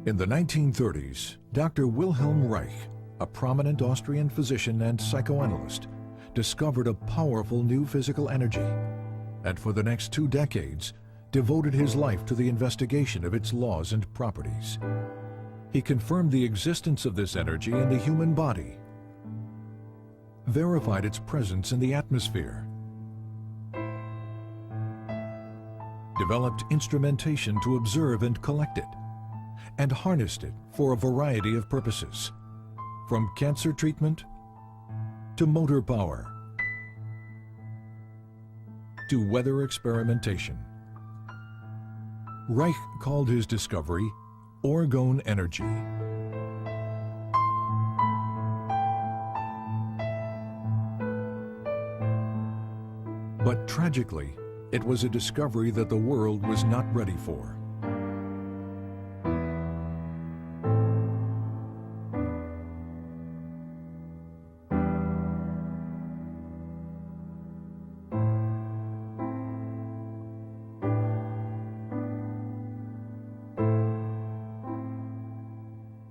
In the 1930s, Dr. Wilhelm Reich, a prominent Austrian physician and psychoanalyst, discovered a powerful new physical energy, and for the next 2 decades, devoted his life to the investigation of its laws and properties. He confirmed the existence of this energy in the human body, verified its presence in the atmosphere, developed instrumentation to observe and collect it, and harnessed it for a variety of purposes, from cancer treatment to motor power to weather experimentation. Reich called his discovery orgone energy. But tragically, it was a discovery that the world was not ready for.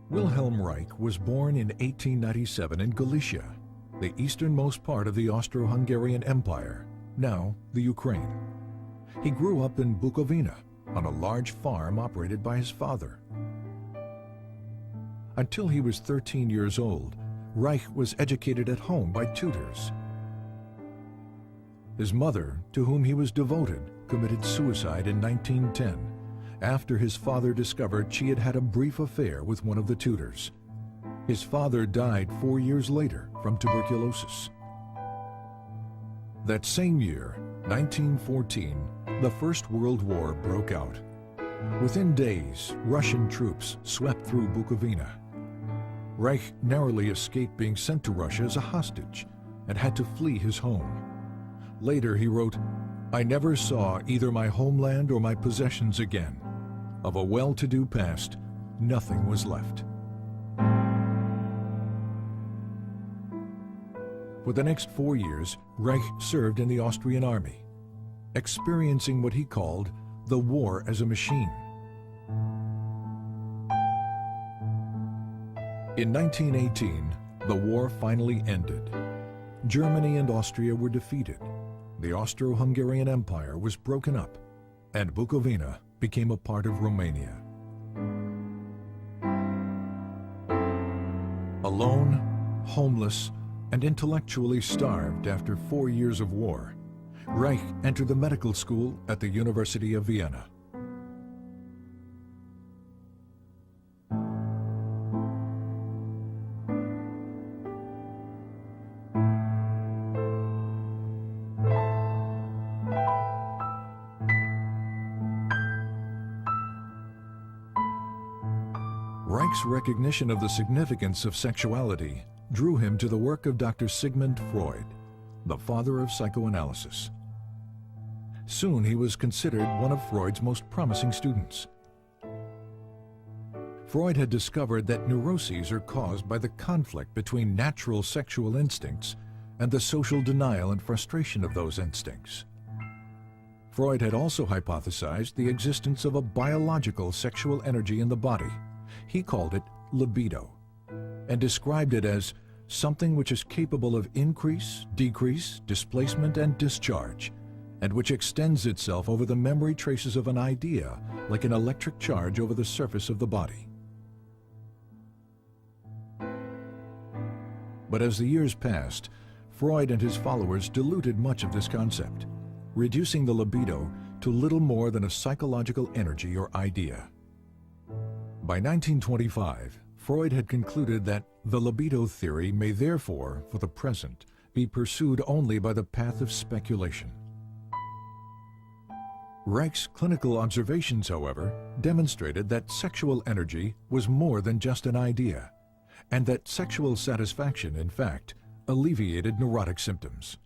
Wilhelm Reich was born in 1897 in Galicia, the easternmost part of the Austro-Hungarian Empire, now the Ukraine. He grew up in Bukovina on a large farm operated by his father. Until he was 13 years old, Reich was educated at home by tutors. His mother, to whom he was devoted, committed suicide in 1910 after his father discovered she had had a brief affair with one of the tutors. His father died 4 years later from tuberculosis. That same year, 1914, the First World War broke out. Within days, Russian troops swept through Bukovina. Reich narrowly escaped being sent to Russia as a hostage and had to flee his home. Later he wrote, "I never saw either my homeland or my possessions again. Of a well-to-do past, nothing was left." For the next 4 years, Reich served in the Austrian army, experiencing what he called the war as a machine. In 1918, the war finally ended. Germany and Austria were defeated. The Austro-Hungarian Empire was broken up, and Bukovina became a part of Romania. Alone, homeless, and intellectually starved after 4 years of war, Reich entered the medical school at the University of Vienna. Reich's recognition of the significance of sexuality drew him to the work of Dr. Sigmund Freud, the father of psychoanalysis. Soon he was considered one of Freud's most promising students. Freud had discovered that neuroses are caused by the conflict between natural sexual instincts and the social denial and frustration of those instincts. Freud had also hypothesized the existence of a biological sexual energy in the body. He called it libido, and described it as something which is capable of increase, decrease, displacement, and discharge, and which extends itself over the memory traces of an idea like an electric charge over the surface of the body. But as the years passed, Freud and his followers diluted much of this concept, reducing the libido to little more than a psychological energy or idea. By 1925, Freud had concluded that the libido theory may therefore, for the present, be pursued only by the path of speculation. Reich's clinical observations, however, demonstrated that sexual energy was more than just an idea, and that sexual satisfaction, in fact, alleviated neurotic symptoms.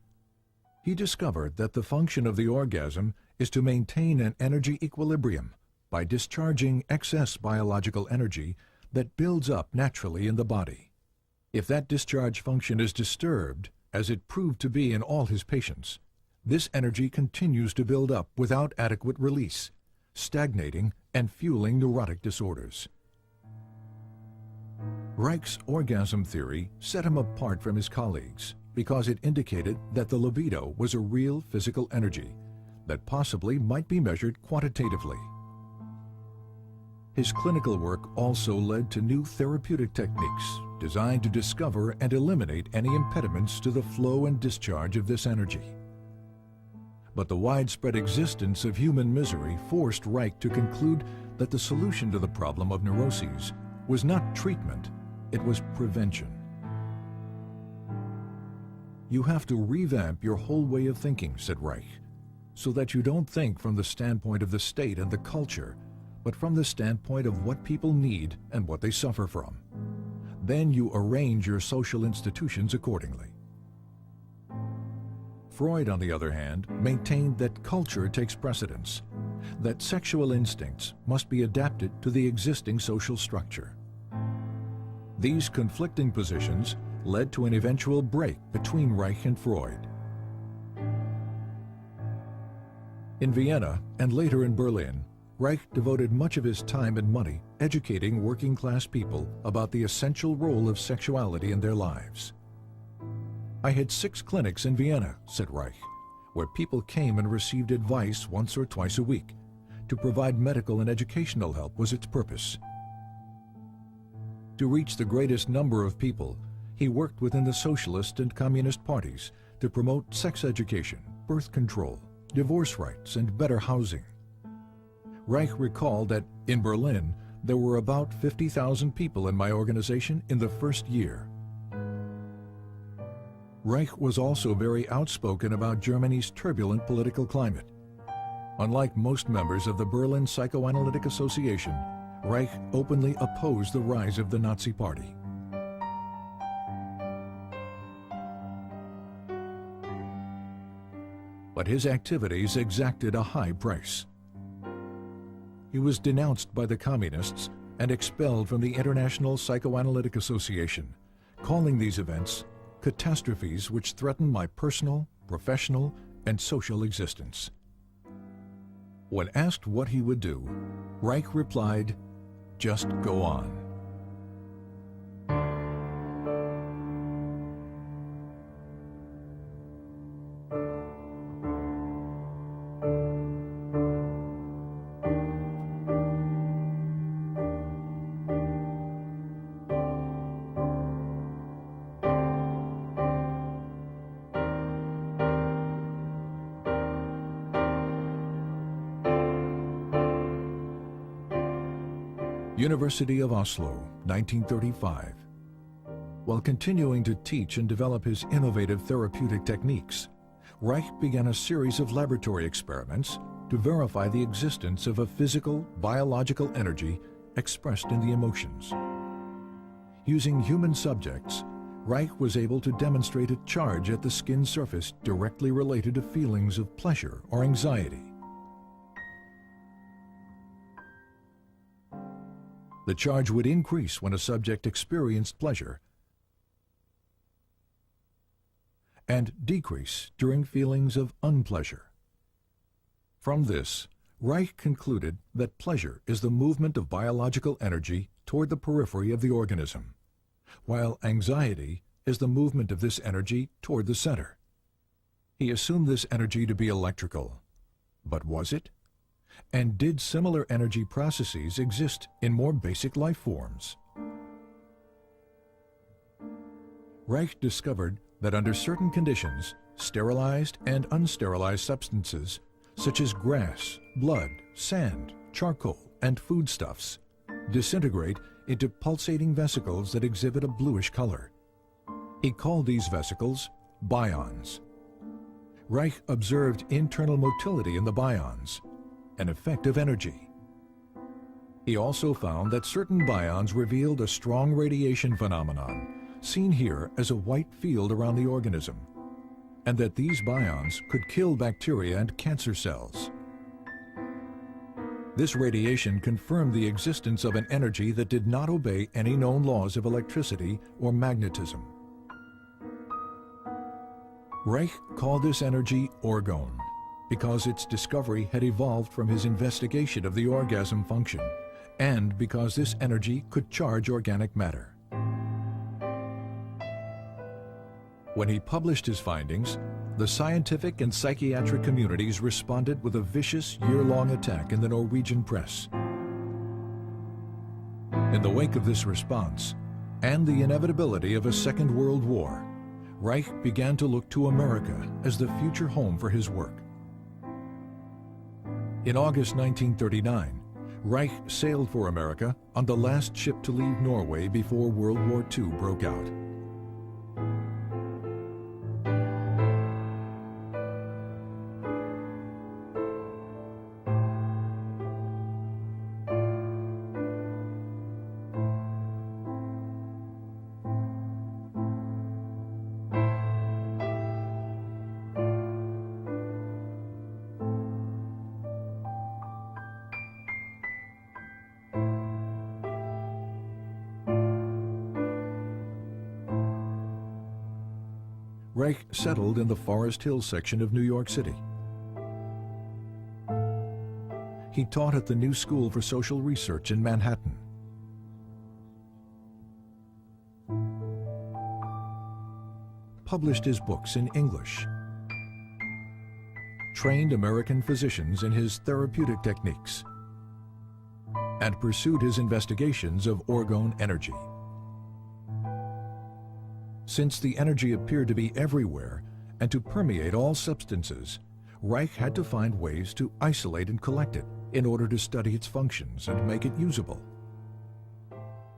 He discovered that the function of the orgasm is to maintain an energy equilibrium by discharging excess biological energy that builds up naturally in the body. If that discharge function is disturbed, as it proved to be in all his patients, this energy continues to build up without adequate release, stagnating and fueling neurotic disorders. Reich's orgasm theory set him apart from his colleagues because it indicated that the libido was a real physical energy that possibly might be measured quantitatively. His clinical work also led to new therapeutic techniques designed to discover and eliminate any impediments to the flow and discharge of this energy. But the widespread existence of human misery forced Reich to conclude that the solution to the problem of neuroses was not treatment, it was prevention. You have to revamp your whole way of thinking, said Reich, so that you don't think from the standpoint of the state and the culture, but from the standpoint of what people need and what they suffer from. Then you arrange your social institutions accordingly. Freud, on the other hand, maintained that culture takes precedence, that sexual instincts must be adapted to the existing social structure. These conflicting positions led to an eventual break between Reich and Freud. In Vienna and later in Berlin, Reich devoted much of his time and money educating working-class people about the essential role of sexuality in their lives. I had 6 clinics in Vienna, said Reich, where people came and received advice once or twice a week. To provide medical and educational help was its purpose. To reach the greatest number of people, he worked within the socialist and communist parties to promote sex education, birth control, divorce rights, and better housing. Reich recalled that in Berlin, there were about 50,000 people in my organization in the first year. Reich was also very outspoken about Germany's turbulent political climate. Unlike most members of the Berlin Psychoanalytic Association, Reich openly opposed the rise of the Nazi Party. But his activities exacted a high price. He was denounced by the communists and expelled from the International Psychoanalytic Association, calling these events catastrophes which threaten my personal, professional, and social existence. When asked what he would do, Reich replied, "Just go on." University of Oslo, 1935. While continuing to teach and develop his innovative therapeutic techniques, Reich began a series of laboratory experiments to verify the existence of a physical, biological energy expressed in the emotions. Using human subjects, Reich was able to demonstrate a charge at the skin surface directly related to feelings of pleasure or anxiety. The charge would increase when a subject experienced pleasure and decrease during feelings of unpleasure. From this, Reich concluded that pleasure is the movement of biological energy toward the periphery of the organism, while anxiety is the movement of this energy toward the center. He assumed this energy to be electrical. But was it? And did similar energy processes exist in more basic life forms? Reich discovered that under certain conditions, sterilized and unsterilized substances, such as grass, blood, sand, charcoal, and foodstuffs, disintegrate into pulsating vesicles that exhibit a bluish color. He called these vesicles bions. Reich observed internal motility in the bions, an effect of energy. He also found that certain bions revealed a strong radiation phenomenon, seen here as a white field around the organism, and that these bions could kill bacteria and cancer cells. This radiation confirmed the existence of an energy that did not obey any known laws of electricity or magnetism. Reich called this energy ORGONE, because its discovery had evolved from his investigation of the orgasm function and because this energy could charge organic matter. When he published his findings, the scientific and psychiatric communities responded with a vicious year-long attack in the Norwegian press. In the wake of this response, and the inevitability of a Second World War, Reich began to look to America as the future home for his work. In August 1939, Reich sailed for America on the last ship to leave Norway before World War II broke out. Reich settled in the Forest Hill section of New York City. He taught at the New School for Social Research in Manhattan. Published his books in English. Trained American physicians in his therapeutic techniques. And pursued his investigations of orgone energy. Since the energy appeared to be everywhere and to permeate all substances, Reich had to find ways to isolate and collect it in order to study its functions and make it usable.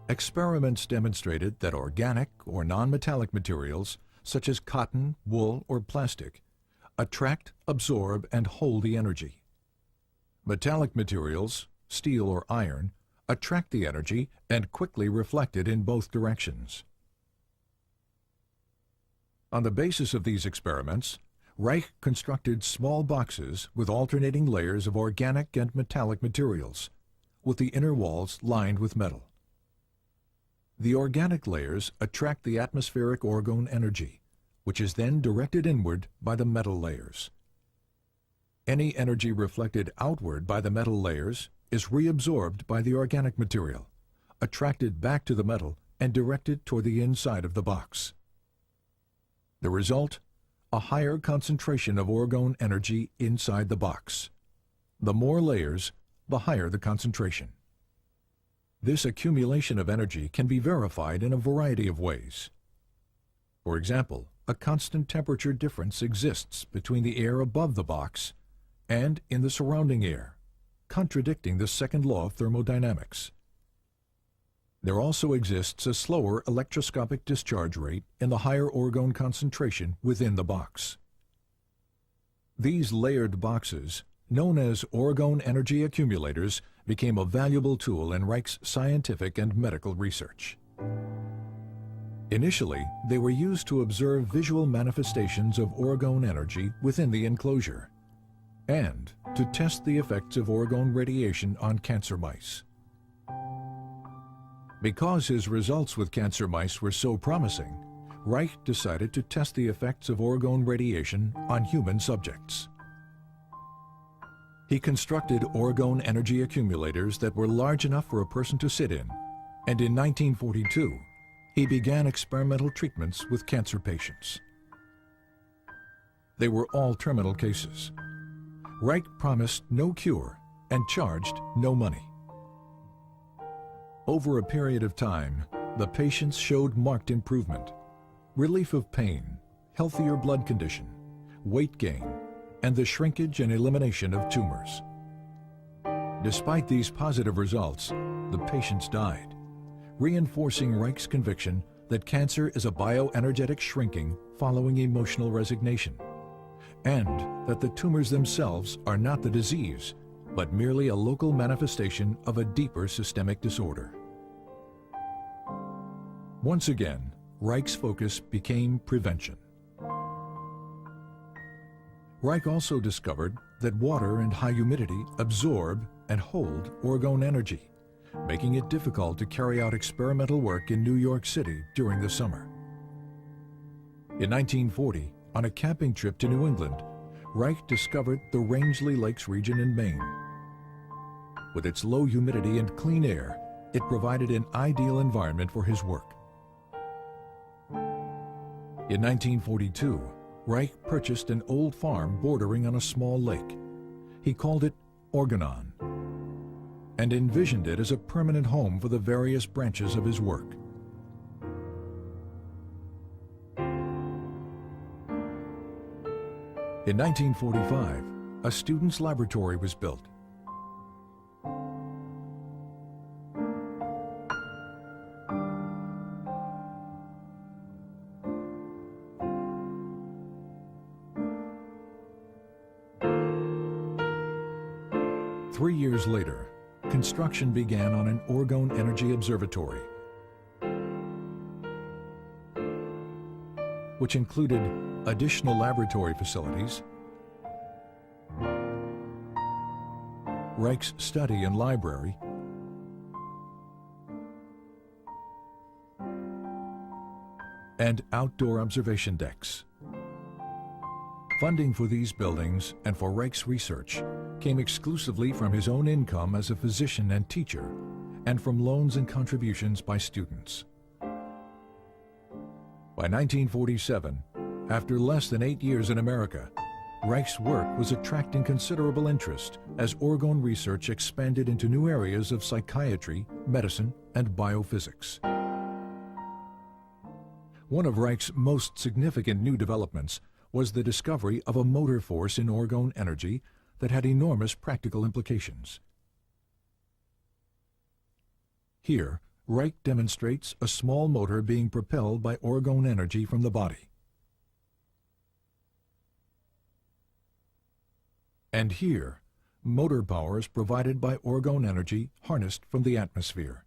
Experiments demonstrated that organic or non-metallic materials, such as cotton, wool, or plastic, attract, absorb, and hold the energy. Metallic materials, steel or iron, attract the energy and quickly reflect it in both directions. On the basis of these experiments, Reich constructed small boxes with alternating layers of organic and metallic materials, with the inner walls lined with metal. The organic layers attract the atmospheric orgone energy, which is then directed inward by the metal layers. Any energy reflected outward by the metal layers is reabsorbed by the organic material, attracted back to the metal and directed toward the inside of the box. The result? A higher concentration of orgone energy inside the box. The more layers, the higher the concentration. This accumulation of energy can be verified in a variety of ways. For example, a constant temperature difference exists between the air above the box and in the surrounding air, contradicting the second law of thermodynamics. There also exists a slower electroscopic discharge rate in the higher orgone concentration within the box. These layered boxes, known as orgone energy accumulators, became a valuable tool in Reich's scientific and medical research. Initially, they were used to observe visual manifestations of orgone energy within the enclosure, and to test the effects of orgone radiation on cancer mice. Because his results with cancer mice were so promising, Reich decided to test the effects of orgone radiation on human subjects. He constructed orgone energy accumulators that were large enough for a person to sit in, and in 1942, he began experimental treatments with cancer patients. They were all terminal cases. Reich promised no cure and charged no money. Over a period of time, the patients showed marked improvement, relief of pain, healthier blood condition, weight gain, and the shrinkage and elimination of tumors. Despite these positive results, the patients died, reinforcing Reich's conviction that cancer is a bioenergetic shrinking following emotional resignation, and that the tumors themselves are not the disease, but merely a local manifestation of a deeper systemic disorder. Once again, Reich's focus became prevention. Reich also discovered that water and high humidity absorb and hold orgone energy, making it difficult to carry out experimental work in New York City during the summer. In 1940, on a camping trip to New England, Reich discovered the Rangeley Lakes region in Maine. With its low humidity and clean air, it provided an ideal environment for his work. In 1942, Reich purchased an old farm bordering on a small lake. He called it ORGONE and envisioned it as a permanent home for the various branches of his work. In 1945, a student's laboratory was built. Three years later, construction began on an ORGONE energy observatory, which included additional laboratory facilities, Reich's study and library, and outdoor observation decks. Funding for these buildings and for Reich's research came exclusively from his own income as a physician and teacher, and from loans and contributions by students. By 1947, after less than 8 years in America, Reich's work was attracting considerable interest as ORGONE research expanded into new areas of psychiatry, medicine, and biophysics. One of Reich's most significant new developments was the discovery of a motor force in ORGONE energy that had enormous practical implications. Here, Reich demonstrates a small motor being propelled by ORGONE energy from the body. And here, motor power is provided by ORGONE energy harnessed from the atmosphere.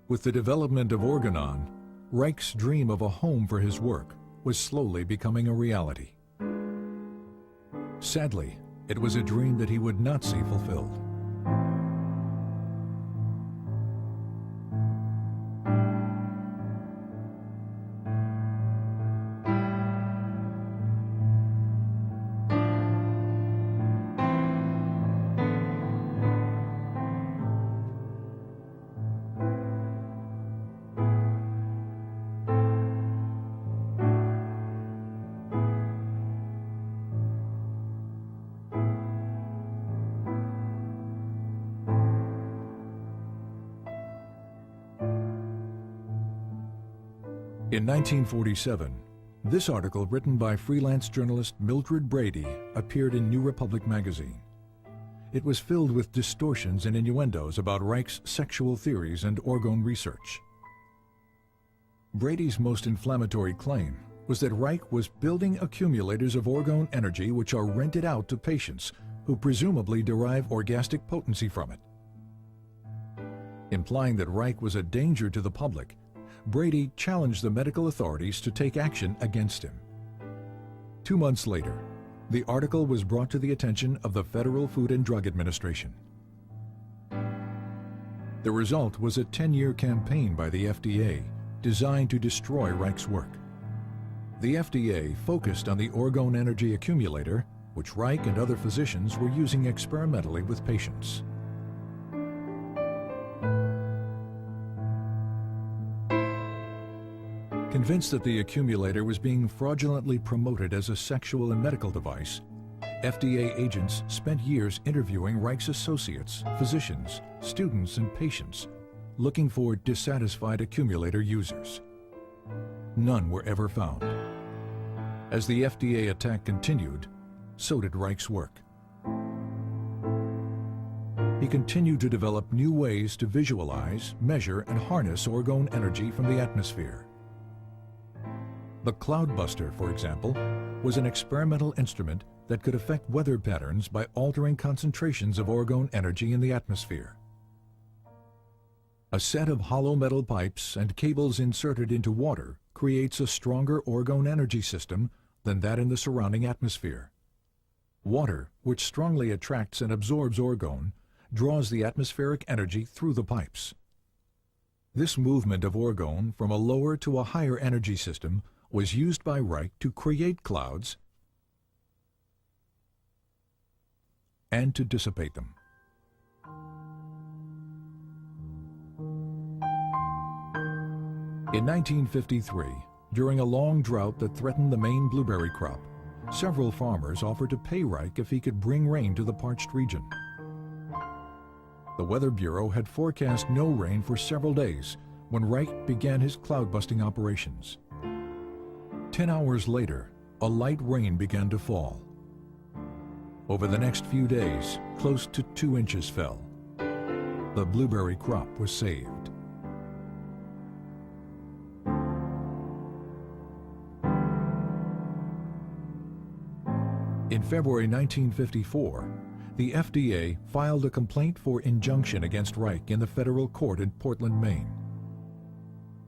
With the development of ORGONE, Reich's dream of a home for his work was slowly becoming a reality. Sadly, it was a dream that he would not see fulfilled. In 1947, this article written by freelance journalist Mildred Brady appeared in New Republic magazine. It was filled with distortions and innuendos about Reich's sexual theories and ORGONE research. Brady's most inflammatory claim was that Reich was building accumulators of ORGONE energy which are rented out to patients who presumably derive orgastic potency from it. Implying that Reich was a danger to the public, Brady challenged the medical authorities to take action against him. 2 months later, the article was brought to the attention of the Federal Food and Drug Administration. The result was a 10-year campaign by the FDA designed to destroy Reich's work. The FDA focused on the ORGONE energy accumulator, which Reich and other physicians were using experimentally with patients. Convinced that the accumulator was being fraudulently promoted as a sexual and medical device, FDA agents spent years interviewing Reich's associates, physicians, students, and patients, looking for dissatisfied accumulator users. None were ever found. As the FDA attack continued, so did Reich's work. He continued to develop new ways to visualize, measure, and harness ORGONE energy from the atmosphere. The Cloudbuster, for example, was an experimental instrument that could affect weather patterns by altering concentrations of ORGONE energy in the atmosphere. A set of hollow metal pipes and cables inserted into water creates a stronger ORGONE energy system than that in the surrounding atmosphere. Water, which strongly attracts and absorbs ORGONE, draws the atmospheric energy through the pipes. This movement of ORGONE from a lower to a higher energy system was used by Reich to create clouds and to dissipate them. In 1953, during a long drought that threatened the Maine blueberry crop, several farmers offered to pay Reich if he could bring rain to the parched region. The Weather Bureau had forecast no rain for several days when Reich began his cloud-busting operations. 10 hours later, a light rain began to fall. Over the next few days, close to 2 inches fell. The blueberry crop was saved. In February 1954, the FDA filed a complaint for injunction against Reich in the federal court in Portland, Maine.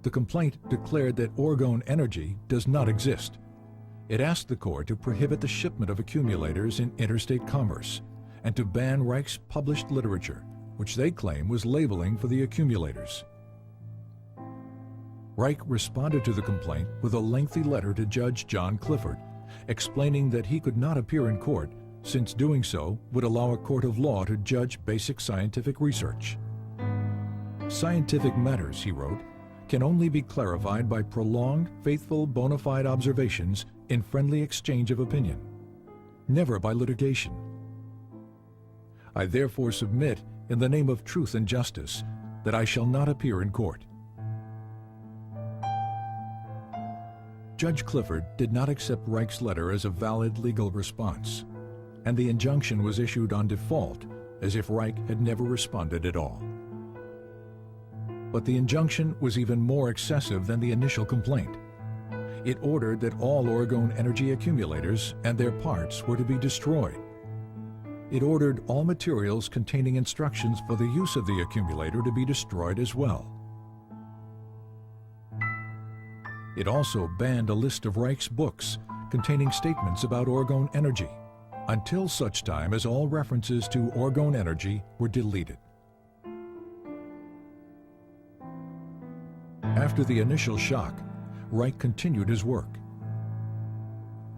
The complaint declared that ORGONE energy does not exist. It asked the court to prohibit the shipment of accumulators in interstate commerce and to ban Reich's published literature, which they claim was labeling for the accumulators. Reich responded to the complaint with a lengthy letter to Judge John Clifford, explaining that he could not appear in court since doing so would allow a court of law to judge basic scientific research. Scientific matters, he wrote, can only be clarified by prolonged, faithful, bona fide observations in friendly exchange of opinion, never by litigation. I therefore submit, in the name of truth and justice, that I shall not appear in court. Judge Clifford did not accept Reich's letter as a valid legal response, and the injunction was issued on default, as if Reich had never responded at all. But the injunction was even more excessive than the initial complaint. It ordered that all ORGONE energy accumulators and their parts were to be destroyed. It ordered all materials containing instructions for the use of the accumulator to be destroyed as well. It also banned a list of Reich's books containing statements about ORGONE energy, until such time as all references to ORGONE energy were deleted. After the initial shock, Reich continued his work,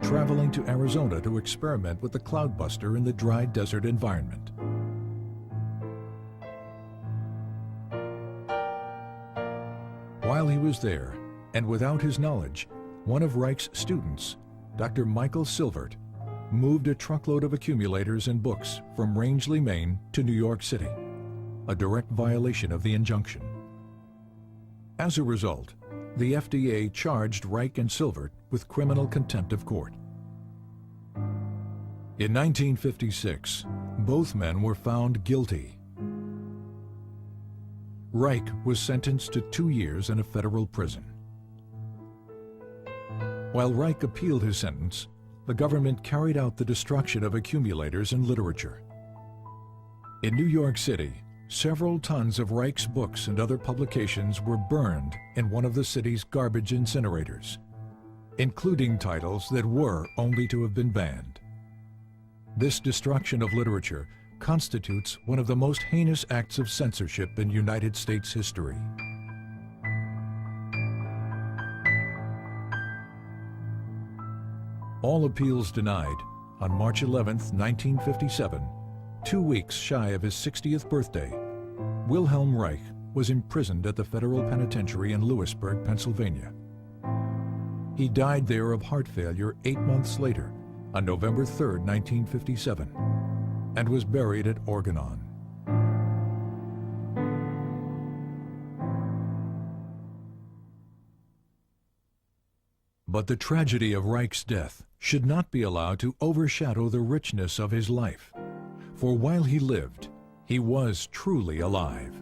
traveling to Arizona to experiment with the cloudbuster in the dry desert environment. While he was there, and without his knowledge, one of Reich's students, Dr. Michael Silvert, moved a truckload of accumulators and books from Rangeley, Maine to New York City, a direct violation of the injunction. As a result, the FDA charged Reich and Silvert with criminal contempt of court. In 1956, both men were found guilty. Reich was sentenced to 2 years in a federal prison. While Reich appealed his sentence, the government carried out the destruction of accumulators and literature. In New York City, several tons of Reich's books and other publications were burned in one of the city's garbage incinerators, including titles that were only to have been banned. This destruction of literature constitutes one of the most heinous acts of censorship in United States history. All appeals denied. On March 11, 1957, 2 weeks shy of his 60th birthday, Wilhelm Reich was imprisoned at the federal penitentiary in Lewisburg, Pennsylvania. He died there of heart failure 8 months later, on November 3, 1957, and was buried at ORGONE. But the tragedy of Reich's death should not be allowed to overshadow the richness of his life. For while he lived, he was truly alive.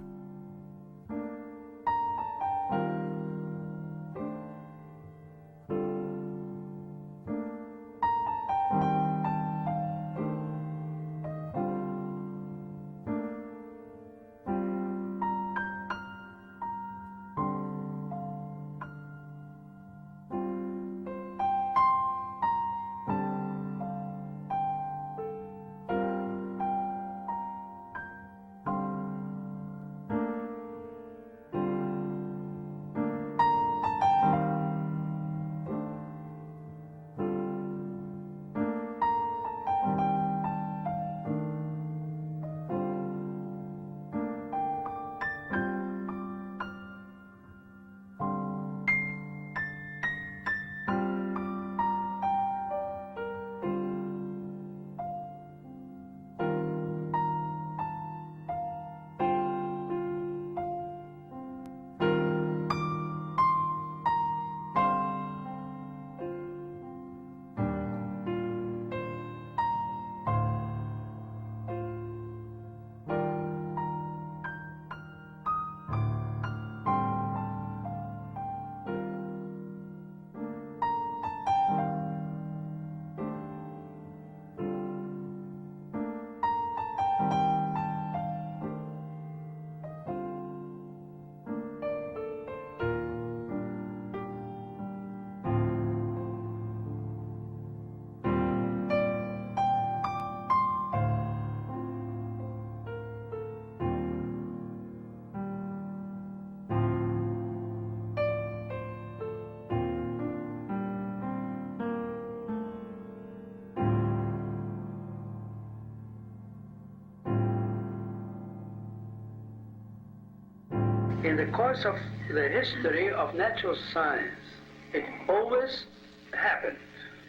In the course of the history of natural science, it always happened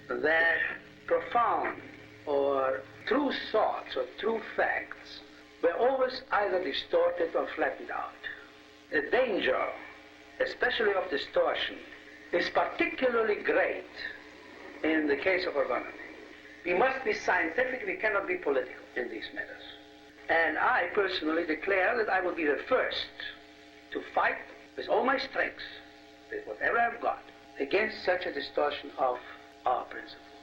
that profound or true thoughts or true facts were always either distorted or flattened out. The danger, especially of distortion, is particularly great in the case of orgonomy. We must be scientific, we cannot be political in these matters. And I personally declare that I will be the first to fight with all my strength, with whatever I've got, against such a distortion of our principles.